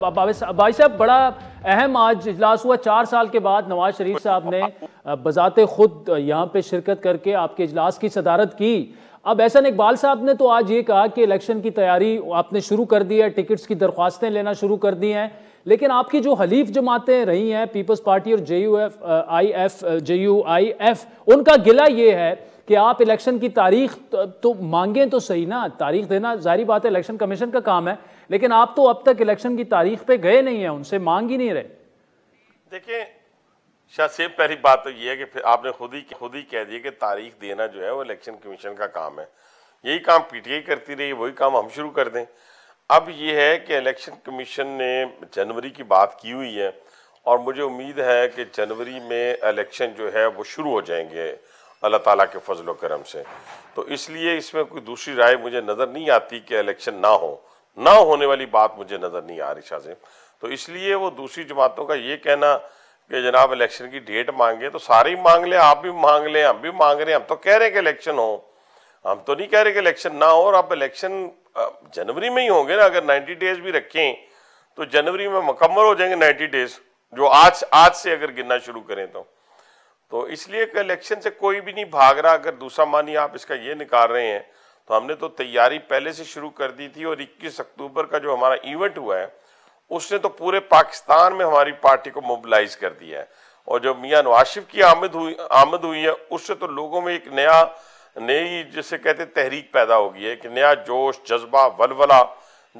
भाई साहब, बड़ा अहम आज इजलास हुआ। 4 साल के बाद नवाज शरीफ साहब ने बजाते खुद यहाँ पे शिरकत करके आपके इजलास की सदारत की। अब एहसन इकबाल साहब ने तो आज ये कहा कि इलेक्शन की तैयारी आपने शुरू कर दी है, टिकट्स की दरख्वास्तें लेना शुरू कर दी हैं, लेकिन आपकी जो हलीफ जमातें रही हैं, पीपल्स पार्टी और JUIF, उनका गिला ये है कि आप इलेक्शन की तारीख तो मांगें तो सही ना, तारीख देना जाहिर बात है इलेक्शन कमीशन का काम है, लेकिन आप तो अब तक इलेक्शन की तारीख पे गए नहीं हैं, उनसे मांग ही नहीं रहे। देखिए शाह साहब, पहली बात तो ये है कि फिर आपने खुद ही कह दिया कि तारीख देना जो है वो इलेक्शन कमीशन का काम है। यही काम PTI करती रही, वही काम हम शुरू कर दें। अब ये है कि इलेक्शन कमीशन ने जनवरी की बात की हुई है और मुझे उम्मीद है कि जनवरी में इलेक्शन जो है वो शुरू हो जाएंगे अल्लाह ताला के फजल व करम से। तो इसलिए इसमें कोई दूसरी राय मुझे नज़र नहीं आती कि इलेक्शन ना होने वाली बात मुझे नज़र नहीं आ रही शाह साहब। तो इसलिए वो दूसरी जमातों का ये कहना कि जनाब इलेक्शन की डेट मांगे, तो सारे ही मांग लें, आप भी मांग लें, हम भी मांग रहे हैं। हम तो कह रहे हैं कि इलेक्शन हो, हम तो नहीं कह रहे कि इलेक्शन ना हो। और अब इलेक्शन जनवरी में ही होंगे ना, अगर 90 डेज भी रखें तो जनवरी में मुकम्मल हो जाएंगे 90 डेज, जो आज से अगर गिनना शुरू करें तो इसलिए कि इलेक्शन से कोई भी नहीं भाग रहा। अगर दूसरा मानी आप इसका ये निकाल रहे हैं तो हमने तो तैयारी पहले से शुरू कर दी थी, और 21 अक्टूबर का जो हमारा इवेंट हुआ है उसने तो पूरे पाकिस्तान में हमारी पार्टी को मोबिलाइज कर दिया है। और जो मियां नवाज शरीफ की आमद हुई है उससे तो लोगों में एक नई जिसे कहते तहरीक पैदा हो गई है, कि नया जोश, जज्बा, वलवला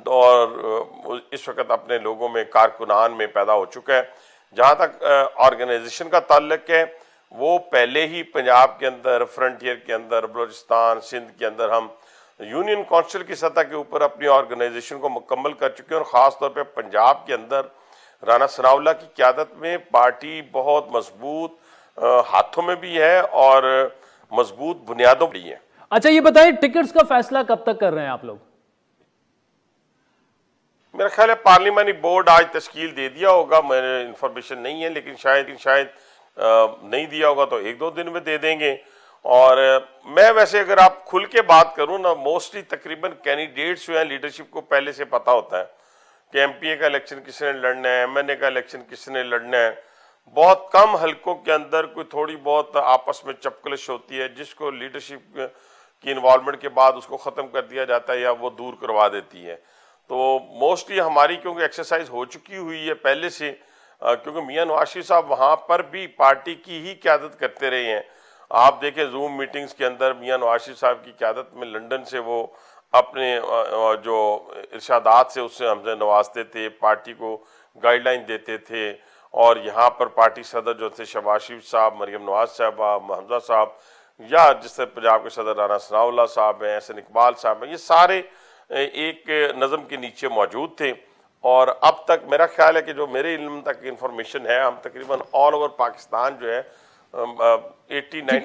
और इस वक्त अपने लोगों में, कारकुनान में पैदा हो चुका है। जहाँ तक ऑर्गेनाइजेशन का ताल्लुक है, वो पहले ही पंजाब के अंदर, फ्रंटियर के अंदर, बलूचिस्तान, सिंध के अंदर हम यूनियन काउंसिल की सतह के ऊपर अपनी ऑर्गेनाइजेशन को मुकम्मल कर चुके हैं। और ख़ास तौर पे पंजाब के अंदर राना सनाउल्लाह की क़यादत में पार्टी बहुत मजबूत हाथों में भी है और मजबूत बुनियादों पर भी है। अच्छा ये बताइए, टिकट्स का फैसला कब तक कर रहे हैं आप लोग? मेरा ख्याल है पार्लिमानी बोर्ड आज तश्कील दे दिया होगा, मेरे इन्फॉर्मेशन नहीं है, लेकिन शायद नहीं दिया होगा तो 1-2 दिन में दे देंगे। और मैं वैसे अगर आप खुल के बात करूं ना, मोस्टली तकरीबन कैंडिडेट्स जो हैं लीडरशिप को पहले से पता होता है कि MPA का इलेक्शन किसने लड़ना है, MNA का इलेक्शन किसने लड़ना है। बहुत कम हलकों के अंदर कोई थोड़ी बहुत आपस में चपकलिश होती है, जिसको लीडरशिप की इन्वॉल्वमेंट के बाद उसको ख़त्म कर दिया जाता है या वो दूर करवा देती है। तो मोस्टली हमारी क्योंकि एक्सरसाइज हो चुकी हुई है पहले से, क्योंकि मियां नवाज शरीफ साहब वहाँ पर भी पार्टी की ही क़यादत करते रहे हैं। आप देखें जूम मीटिंग्स के अंदर मियां नवाज शरीफ साहब की क़यादत में लंदन से वो अपने जो इरशादात से उससे हमसे नवाजते थे, पार्टी को गाइडलाइन देते थे। और यहाँ पर पार्टी सदर जो थे शहबाज शरीफ साहब, मरियम नवाज साहब, हमजा साहब, या जिससे पंजाब के सदर राना सनाउल्लाह साहब हैं, एहसन इकबाल साहब हैं, ये सारे एक नज़म के नीचे मौजूद थे। और अब तक मेरा ख्याल है कि जो मेरे इल्म तक इंफॉर्मेशन है, हम तकरीबन ऑल ओवर पाकिस्तान जो है 80-90